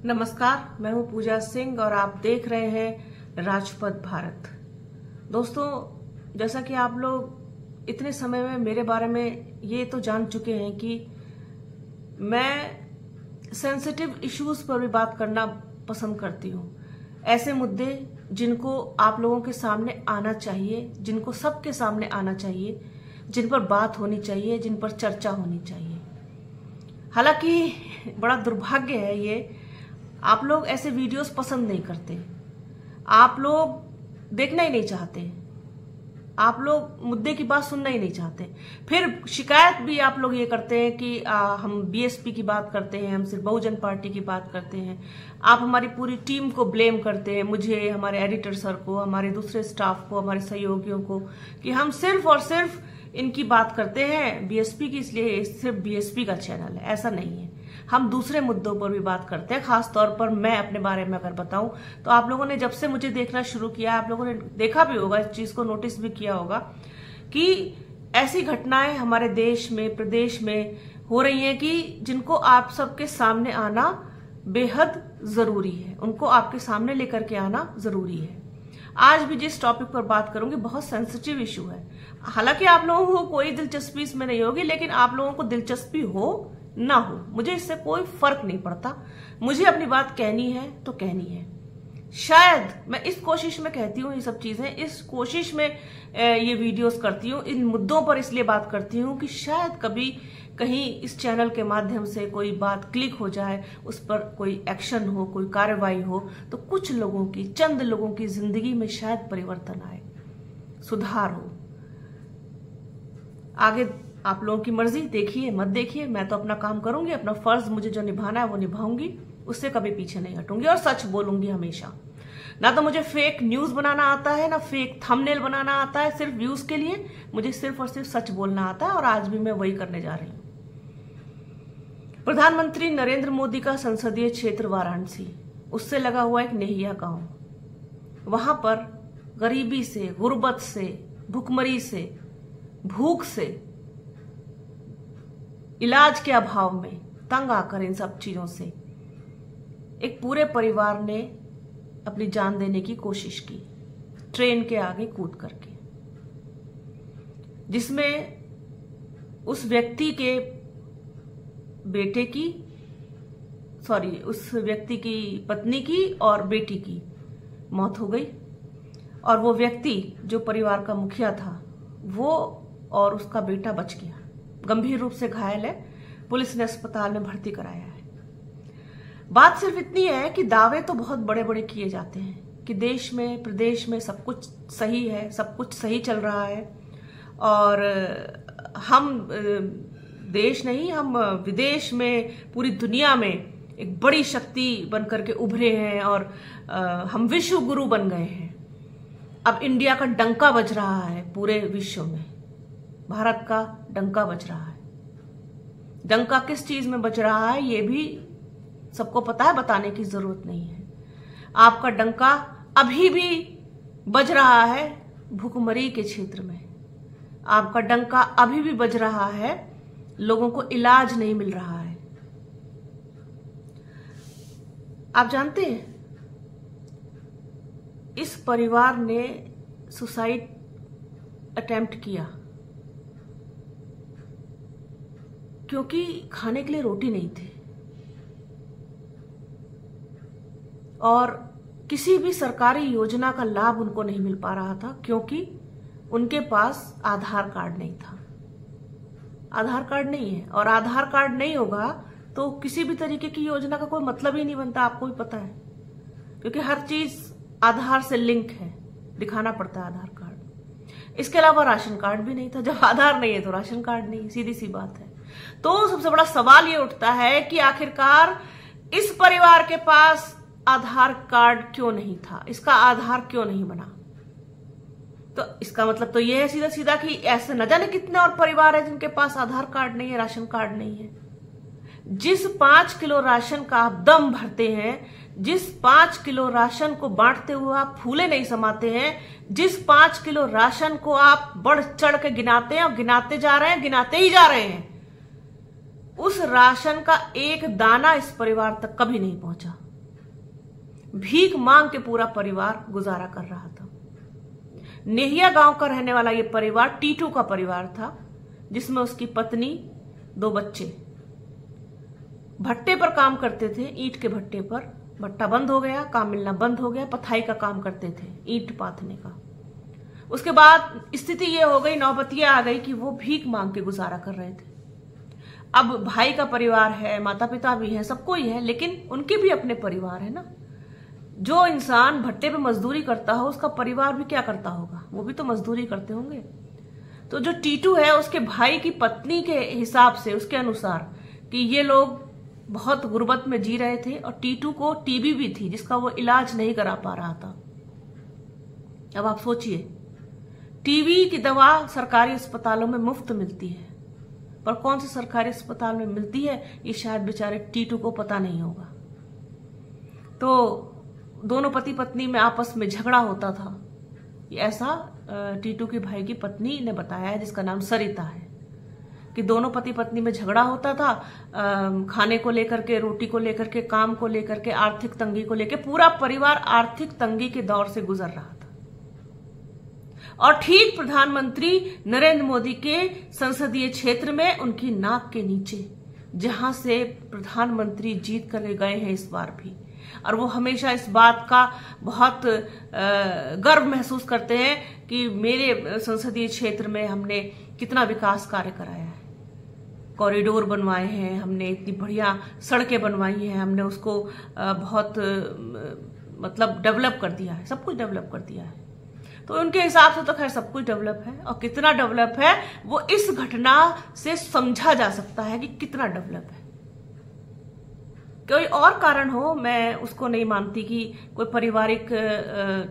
नमस्कार, मैं हूं पूजा सिंह और आप देख रहे हैं राजपथ भारत। दोस्तों, जैसा कि आप लोग इतने समय में मेरे बारे में ये तो जान चुके हैं कि मैं सेंसिटिव इश्यूज पर भी बात करना पसंद करती हूं। ऐसे मुद्दे जिनको आप लोगों के सामने आना चाहिए, जिनको सबके सामने आना चाहिए, जिन पर बात होनी चाहिए, जिन पर चर्चा होनी चाहिए। हालांकि बड़ा दुर्भाग्य है ये, आप लोग ऐसे वीडियोस पसंद नहीं करते, आप लोग देखना ही नहीं चाहते, आप लोग मुद्दे की बात सुनना ही नहीं चाहते। फिर शिकायत भी आप लोग ये करते हैं कि हम बीएसपी की बात करते हैं, हम सिर्फ बहुजन पार्टी की बात करते हैं। आप हमारी पूरी टीम को ब्लेम करते हैं, मुझे, हमारे एडिटर सर को, हमारे दूसरे स्टाफ को, हमारे सहयोगियों को, कि हम सिर्फ और सिर्फ इनकी बात करते हैं बीएसपी की, इसलिए सिर्फ बीएसपी का चैनल है। ऐसा नहीं है, हम दूसरे मुद्दों पर भी बात करते हैं। खास तौर पर मैं अपने बारे में अगर बताऊं तो आप लोगों ने जब से मुझे देखना शुरू किया, आप लोगों ने देखा भी होगा, इस चीज को नोटिस भी किया होगा कि ऐसी घटनाएं हमारे देश में, प्रदेश में हो रही हैं कि जिनको आप सबके सामने आना बेहद जरूरी है, उनको आपके सामने लेकर के आना जरूरी है। आज भी जिस टॉपिक पर बात करूंगी बहुत सेंसिटिव इशू है। हालांकि आप लोगों को कोई दिलचस्पी इसमें नहीं होगी, लेकिन आप लोगों को दिलचस्पी हो ना हो, मुझे इससे कोई फर्क नहीं पड़ता। मुझे अपनी बात कहनी है तो कहनी है। शायद मैं इस कोशिश में कहती हूँ ये सब चीजें, इस कोशिश में ये वीडियोस करती हूँ, इन मुद्दों पर इसलिए बात करती हूँ कि शायद कभी कहीं इस चैनल के माध्यम से कोई बात क्लिक हो जाए, उस पर कोई एक्शन हो, कोई कार्रवाई हो, तो कुछ लोगों की, चंद लोगों की जिंदगी में शायद परिवर्तन आए, सुधार हो। आगे आप लोगों की मर्जी, देखिए मत देखिए, मैं तो अपना काम करूंगी, अपना फर्ज मुझे जो निभाना है वो निभाऊंगी, उससे कभी पीछे नहीं हटूंगी और सच बोलूंगी हमेशा। ना तो मुझे फेक न्यूज बनाना आता है, ना फेक थंबनेल बनाना आता है सिर्फ व्यूज के लिए। मुझे सिर्फ और सिर्फ सच बोलना आता है और आज भी मैं वही करने जा रही हूं। प्रधानमंत्री नरेंद्र मोदी का संसदीय क्षेत्र वाराणसी, उससे लगा हुआ एक नेहिया गांव, वहां पर गरीबी से, गुर्बत से, भुखमरी से, भूख से, इलाज के अभाव में तंग आकर, इन सब चीजों से एक पूरे परिवार ने अपनी जान देने की कोशिश की, ट्रेन के आगे कूद करके, जिसमें उस व्यक्ति के बेटे की, उस व्यक्ति की पत्नी की और बेटी की मौत हो गई। और वो व्यक्ति जो परिवार का मुखिया था, वो और उसका बेटा बच गया, गंभीर रूप से घायल है, पुलिस ने अस्पताल में भर्ती कराया है। बात सिर्फ इतनी है कि दावे तो बहुत बड़े बड़े किए जाते हैं कि देश में, प्रदेश में सब कुछ सही है, सब कुछ सही चल रहा है और हम देश नहीं, हम विदेश में, पूरी दुनिया में एक बड़ी शक्ति बनकर के उभरे हैं और हम विश्व गुरु बन गए हैं। अब इंडिया का डंका बज रहा है पूरे विश्व में, भारत का डंका बज रहा है। डंका किस चीज में बज रहा है ये भी सबको पता है, बताने की जरूरत नहीं है। आपका डंका अभी भी बज रहा है भुखमरी के क्षेत्र में, आपका डंका अभी भी बज रहा है, लोगों को इलाज नहीं मिल रहा है। आप जानते हैं इस परिवार ने सुसाइड अटेम्प्ट किया क्योंकि खाने के लिए रोटी नहीं थी और किसी भी सरकारी योजना का लाभ उनको नहीं मिल पा रहा था क्योंकि उनके पास आधार कार्ड नहीं था। आधार कार्ड नहीं है और आधार कार्ड नहीं होगा तो किसी भी तरीके की योजना का कोई मतलब ही नहीं बनता, आपको भी पता है, क्योंकि हर चीज आधार से लिंक है, दिखाना पड़ता है आधार कार्ड। इसके अलावा राशन कार्ड भी नहीं था, जब आधार नहीं है तो राशन कार्ड नहीं, सीधी सी बात है। तो सबसे बड़ा सवाल ये उठता है कि आखिरकार इस परिवार के पास आधार कार्ड क्यों नहीं था, इसका आधार क्यों नहीं बना। तो इसका मतलब तो ये है सीधा सीधा कि ऐसे न जाने कितने और परिवार है जिनके पास आधार कार्ड नहीं है, राशन कार्ड नहीं है। जिस 5 किलो राशन का आप दम भरते हैं, जिस 5 किलो राशन को बांटते हुए आप फूले नहीं समाते हैं, जिस 5 किलो राशन को आप बढ़ चढ़ के गिनाते हैं और गिनाते जा रहे हैं, गिनाते ही जा रहे हैं, उस राशन का एक दाना इस परिवार तक कभी नहीं पहुंचा। भीख मांग के पूरा परिवार गुजारा कर रहा था। नेहिया गांव का रहने वाला ये परिवार टीटू का परिवार था, जिसमें उसकी पत्नी, 2 बच्चे भट्टे पर काम करते थे। ईंट के भट्टे पर भट्टा बंद हो गया, काम मिलना बंद हो गया, पथाई का काम करते थे, ईंट पाथने का। उसके बाद स्थिति ये हो गई, नौबतिया आ गई कि वो भीख मांग के गुजारा कर रहे थे। अब भाई का परिवार है, माता पिता भी है, सबको ही है, लेकिन उनके भी अपने परिवार है ना। जो इंसान भट्टे पे मजदूरी करता हो, उसका परिवार भी क्या करता होगा, वो भी तो मजदूरी करते होंगे। तो जो टीटू है, उसके भाई की पत्नी के हिसाब से, उसके अनुसार कि ये लोग बहुत गुर्बत में जी रहे थे और टीटू को टीबी भी थी, जिसका वो इलाज नहीं करा पा रहा था। अब आप सोचिए, टीबी की दवा सरकारी अस्पतालों में मुफ्त मिलती है, पर कौन से सरकारी अस्पताल में मिलती है ये शायद बेचारे टीटू को पता नहीं होगा। तो दोनों पति पत्नी में आपस में झगड़ा होता था। ये ऐसा टीटू के भाई की पत्नी ने बताया है, जिसका नाम सरिता है, कि दोनों पति पत्नी में झगड़ा होता था, खाने को लेकर के, रोटी को लेकर के, काम को लेकर के, आर्थिक तंगी को लेकर। पूरा परिवार आर्थिक तंगी के दौर से गुजर रहा था। और ठीक प्रधानमंत्री नरेंद्र मोदी के संसदीय क्षेत्र में, उनकी नाक के नीचे, जहां से प्रधानमंत्री जीत कर गए हैं इस बार भी, और वो हमेशा इस बात का बहुत गर्व महसूस करते हैं कि मेरे संसदीय क्षेत्र में हमने कितना विकास कार्य कराया है, कॉरिडोर बनवाए हैं हमने, इतनी बढ़िया सड़कें बनवाई हैं हमने, उसको बहुत मतलब डेवलप कर दिया है, सब कुछ डेवलप कर दिया है। तो उनके हिसाब से तो खैर सब कुछ डेवलप है, और कितना डेवलप है वो इस घटना से समझा जा सकता है कि कितना डेवलप है। कोई और कारण हो, मैं उसको नहीं मानती कि कोई पारिवारिक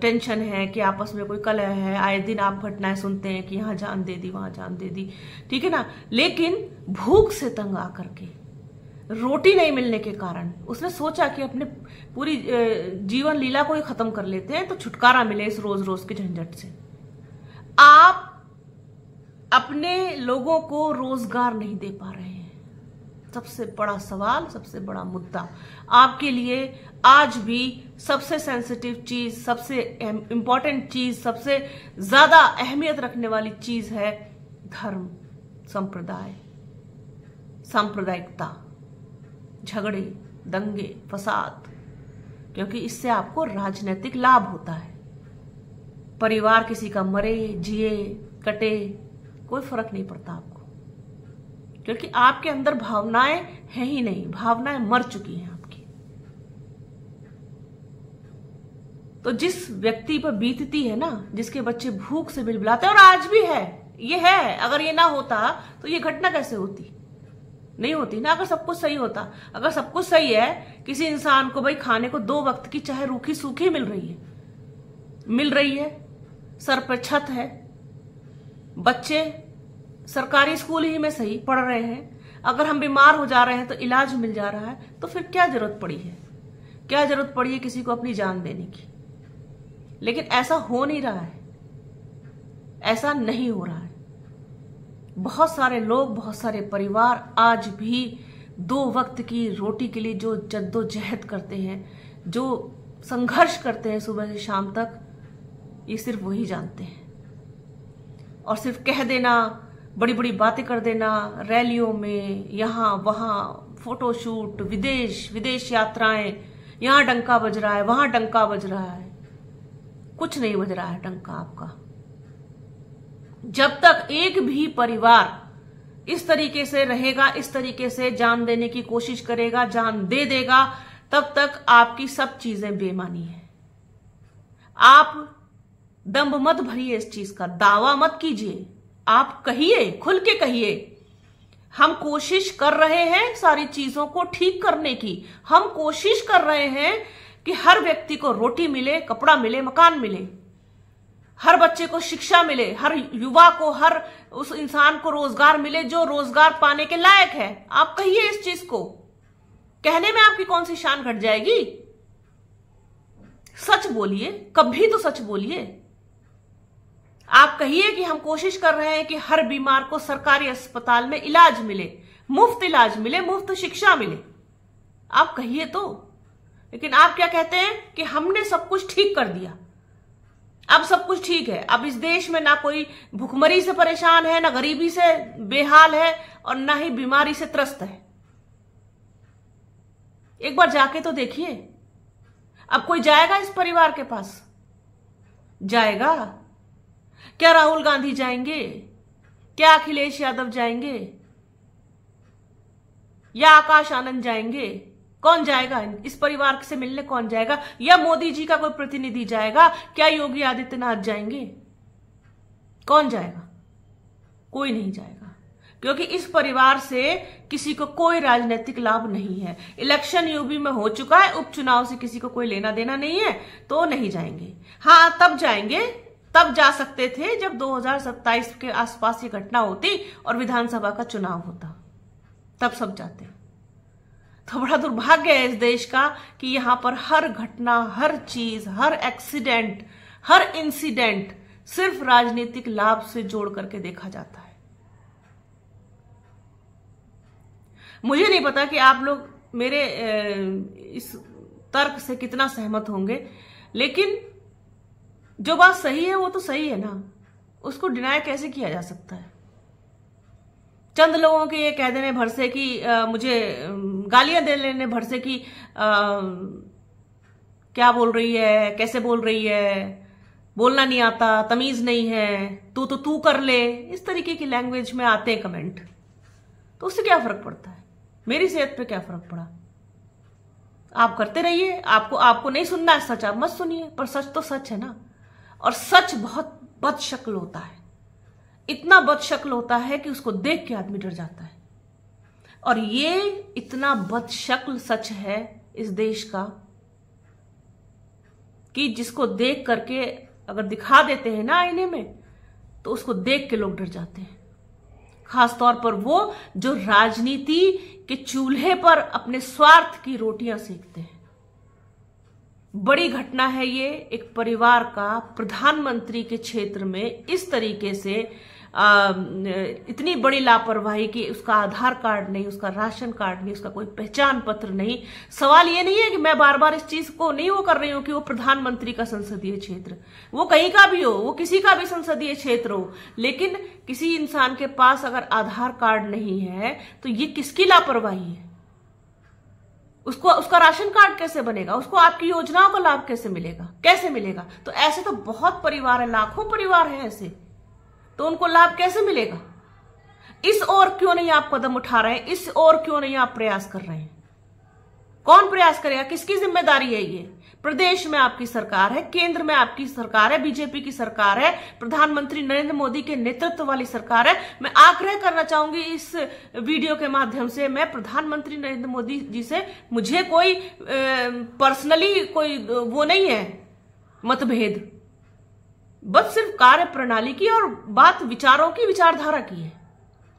टेंशन है, कि आपस में कोई कलह है। आए दिन आप घटनाएं सुनते हैं कि यहाँ जान दे दी, वहां जान दे दी, ठीक है ना। लेकिन भूख से तंग आकर के, रोटी नहीं मिलने के कारण उसने सोचा कि अपने पूरी जीवन लीला को ही खत्म कर लेते हैं, तो छुटकारा मिले इस रोज रोज के झंझट से। आप अपने लोगों को रोजगार नहीं दे पा रहे हैं, सबसे बड़ा सवाल, सबसे बड़ा मुद्दा आपके लिए आज भी सबसे सेंसिटिव चीज, सबसे इंपॉर्टेंट चीज, सबसे ज्यादा अहमियत रखने वाली चीज है धर्म, संप्रदाय, सांप्रदायिकता, झगड़े, दंगे, फसाद, क्योंकि इससे आपको राजनीतिक लाभ होता है। परिवार किसी का मरे, जिए, कटे, कोई फर्क नहीं पड़ता आपको, क्योंकि आपके अंदर भावनाएं हैं ही नहीं, भावनाएं मर चुकी हैं आपकी। तो जिस व्यक्ति पर बीतती है ना, जिसके बच्चे भूख से बिलबिलाते हैं, और आज भी है, ये है, अगर ये ना होता तो ये घटना कैसे होती, नहीं होती ना। अगर सब कुछ सही होता, अगर सब कुछ सही है, किसी इंसान को भाई खाने को 2 वक्त की चाहे रूखी सूखी मिल रही है, सर पर छत है, बच्चे सरकारी स्कूल ही में सही पढ़ रहे हैं, अगर हम बीमार हो जा रहे हैं तो इलाज मिल जा रहा है, तो फिर क्या जरूरत पड़ी है, क्या जरूरत पड़ी है किसी को अपनी जान देने की। लेकिन ऐसा हो नहीं रहा है, ऐसा नहीं हो रहा है। बहुत सारे लोग, बहुत सारे परिवार आज भी 2 वक्त की रोटी के लिए जो जद्दोजहद करते हैं, जो संघर्ष करते हैं सुबह से शाम तक, ये सिर्फ वही जानते हैं। और सिर्फ कह देना, बड़ी बड़ी बातें कर देना, रैलियों में, यहाँ वहां फोटोशूट, विदेश यात्राएं, यहां डंका बज रहा है, वहां डंका बज रहा है, कुछ नहीं बज रहा है डंका आपका। जब तक एक भी परिवार इस तरीके से रहेगा, इस तरीके से जान देने की कोशिश करेगा, जान दे देगा, तब तक आपकी सब चीजें बेमानी है। आप दम्भ मत भरिए, इस चीज का दावा मत कीजिए, आप कहिए, खुल के कहिए, हम कोशिश कर रहे हैं सारी चीजों को ठीक करने की। हम कोशिश कर रहे हैं कि हर व्यक्ति को रोटी मिले, कपड़ा मिले, मकान मिले, हर बच्चे को शिक्षा मिले, हर युवा को, हर उस इंसान को रोजगार मिले जो रोजगार पाने के लायक है। आप कहिए इस चीज को, कहने में आपकी कौन सी शान घट जाएगी। सच बोलिए, कभी तो सच बोलिए। आप कहिए कि हम कोशिश कर रहे हैं कि हर बीमार को सरकारी अस्पताल में इलाज मिले, मुफ्त इलाज मिले, मुफ्त शिक्षा मिले। आप कहिए तो, लेकिन आप क्या कहते हैं कि हमने सब कुछ ठीक कर दिया, अब सब कुछ ठीक है, अब इस देश में ना कोई भुखमरी से परेशान है, ना गरीबी से बेहाल है, और ना ही बीमारी से त्रस्त है। एक बार जाके तो देखिए। अब कोई जाएगा इस परिवार के पास? जाएगा क्या? राहुल गांधी जाएंगे क्या? अखिलेश यादव जाएंगे या आकाश आनंद जाएंगे? कौन जाएगा इस परिवार से मिलने? कौन जाएगा? या मोदी जी का कोई प्रतिनिधि जाएगा? क्या योगी आदित्यनाथ जाएंगे? कौन जाएगा? कोई नहीं जाएगा, क्योंकि इस परिवार से किसी को कोई राजनीतिक लाभ नहीं है। इलेक्शन यूपी में हो चुका है, उपचुनाव से किसी को कोई लेना देना नहीं है, तो नहीं जाएंगे। हाँ, तब जाएंगे, तब जा सकते थे जब 2027 के आसपास ये घटना होती और विधानसभा का चुनाव होता, तब सब जाते। तो बड़ा दुर्भाग्य है इस देश का कि यहां पर हर घटना, हर चीज, हर एक्सीडेंट, हर इंसिडेंट सिर्फ राजनीतिक लाभ से जोड़ करके देखा जाता है। मुझे नहीं पता कि आप लोग मेरे इस तर्क से कितना सहमत होंगे, लेकिन जो बात सही है वो तो सही है ना, उसको डिनाय कैसे किया जा सकता है? चंद लोगों के ये कह देने भर से कि मुझे गालियां दे लेने भर से कि क्या बोल रही है, कैसे बोल रही है, बोलना नहीं आता, तमीज नहीं है, तू कर ले, इस तरीके की लैंग्वेज में आते हैं कमेंट, तो उससे क्या फर्क पड़ता है? मेरी सेहत पे क्या फर्क पड़ा? आप करते रहिए, आपको नहीं सुनना है सच, आप मत सुनिए, पर सच तो सच है ना। और सच बहुत बदशक्ल होता है, इतना बदशक्ल होता है कि उसको देख के आदमी डर जाता है। और ये इतना बदशक्ल सच है इस देश का कि जिसको देख करके अगर दिखा देते हैं ना आईने में, तो उसको देख के लोग डर जाते हैं। खासतौर पर वो जो राजनीति के चूल्हे पर अपने स्वार्थ की रोटियां सेकते हैं। बड़ी घटना है ये, एक परिवार का प्रधानमंत्री के क्षेत्र में इस तरीके से इतनी बड़ी लापरवाही कि उसका आधार कार्ड नहीं, उसका राशन कार्ड नहीं, उसका कोई पहचान पत्र नहीं। सवाल ये नहीं है कि मैं बार बार इस चीज को नहीं वो कर रही हूं कि वो प्रधानमंत्री का संसदीय क्षेत्र, वो कहीं का भी हो, वो किसी का भी संसदीय क्षेत्र हो, लेकिन किसी इंसान के पास अगर आधार कार्ड नहीं है तो ये किसकी लापरवाही है? उसको उसका राशन कार्ड कैसे बनेगा? उसको आपकी योजनाओं का लाभ कैसे मिलेगा? कैसे मिलेगा? तो ऐसे तो बहुत परिवार है, लाखों परिवार हैं ऐसे, तो उनको लाभ कैसे मिलेगा? इस ओर क्यों नहीं आप कदम उठा रहे हैं? इस ओर क्यों नहीं आप प्रयास कर रहे हैं? कौन प्रयास करेगा? किसकी जिम्मेदारी है ये? प्रदेश में आपकी सरकार है, केंद्र में आपकी सरकार है, बीजेपी की सरकार है, प्रधानमंत्री नरेंद्र मोदी के नेतृत्व वाली सरकार है। मैं आग्रह करना चाहूंगी इस वीडियो के माध्यम से, मैं प्रधानमंत्री नरेंद्र मोदी जी से, मुझे कोई पर्सनली कोई वो नहीं है मतभेद, बस सिर्फ कार्य प्रणाली की और बात विचारों की, विचारधारा की है।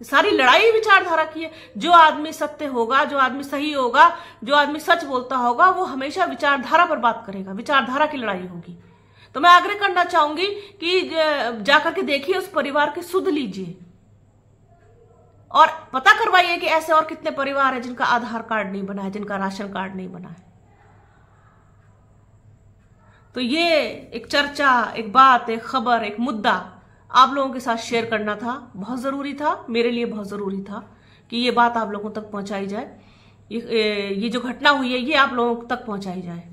सारी लड़ाई विचारधारा की है। जो आदमी सत्य होगा, जो आदमी सही होगा, जो आदमी सच बोलता होगा, वो हमेशा विचारधारा पर बात करेगा, विचारधारा की लड़ाई होगी। तो मैं आग्रह करना चाहूंगी कि जाकर के देखिए, उस परिवार के सुध लीजिए और पता करवाइए कि ऐसे और कितने परिवार हैं जिनका आधार कार्ड नहीं बना है, जिनका राशन कार्ड नहीं बना है। तो ये एक चर्चा, एक बात, एक खबर, एक मुद्दा आप लोगों के साथ शेयर करना था, बहुत जरूरी था, मेरे लिए बहुत जरूरी था कि ये बात आप लोगों तक पहुंचाई जाए, ये जो घटना हुई है ये आप लोगों तक पहुंचाई जाए।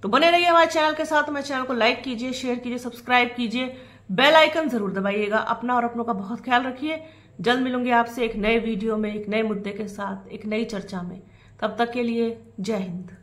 तो बने रहिए हमारे चैनल के साथ, हमारे चैनल को लाइक कीजिए, शेयर कीजिए, सब्सक्राइब कीजिए, बेल आइकन जरूर दबाइएगा। अपना और अपनों का बहुत ख्याल रखिए। जल्द मिलूंगी आपसे एक नए वीडियो में, एक नए मुद्दे के साथ, एक नई चर्चा में। तब तक के लिए जय हिंद।